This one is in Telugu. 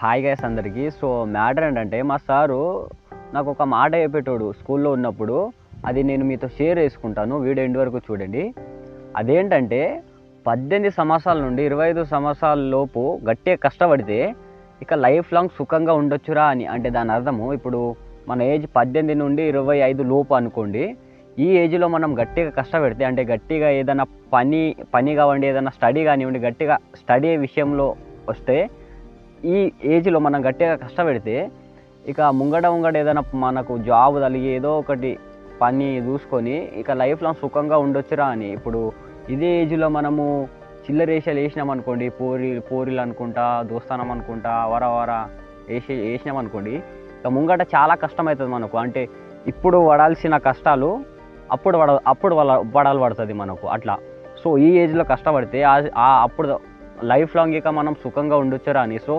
హాయ్ గైస్ అందరికీ. సో మ్యాటర్ ఏంటంటే మా సారు నాకు ఒక మాట చెప్పేటోడు స్కూల్లో ఉన్నప్పుడు. అది నేను మీతో షేర్ చేసుకుంటాను, వీడియో ఎండ్ వరకు చూడండి. అదేంటంటే 18 సంవత్సరాల నుండి 25 సంవత్సరాల లోపు గట్టిగా కష్టపడితే ఇక లైఫ్ లాంగ్ సుఖంగా ఉండొచ్చురా అని. అంటే దాని అర్థము, ఇప్పుడు మన ఏజ్ 18 నుండి 25 లోపు అనుకోండి. ఈ ఏజ్లో మనం గట్టిగా కష్టపెడితే, అంటే గట్టిగా ఏదైనా పని కావండి, ఏదైనా స్టడీ కానివ్వండి, గట్టిగా స్టడీ విషయంలో వస్తే ఈ ఏజ్లో మనం గట్టిగా కష్టపెడితే ఇక ముంగడ ఏదైనా మనకు జాబ్ తగిలి ఏదో ఒకటి పని చూసుకొని ఇక లైఫ్ లాంగ్ సుఖంగా ఉండొచ్చురా అని. ఇప్పుడు ఇదే ఏజ్లో మనము చిల్లరేషాలు వేసినాం అనుకోండి, పోరీలు అనుకుంటా, దోస్తానం అనుకుంటా, వర వేసినాం అనుకోండి, ఇక ముంగట చాలా కష్టమవుతుంది మనకు. అంటే ఇప్పుడు పడాల్సిన కష్టాలు అప్పుడు పడాలి పడుతుంది మనకు అట్లా. సో ఈ ఏజ్లో కష్టపడితే అప్పుడు లైఫ్ లాంగ్ ఇక మనం సుఖంగా ఉండొచ్చురా అని. సో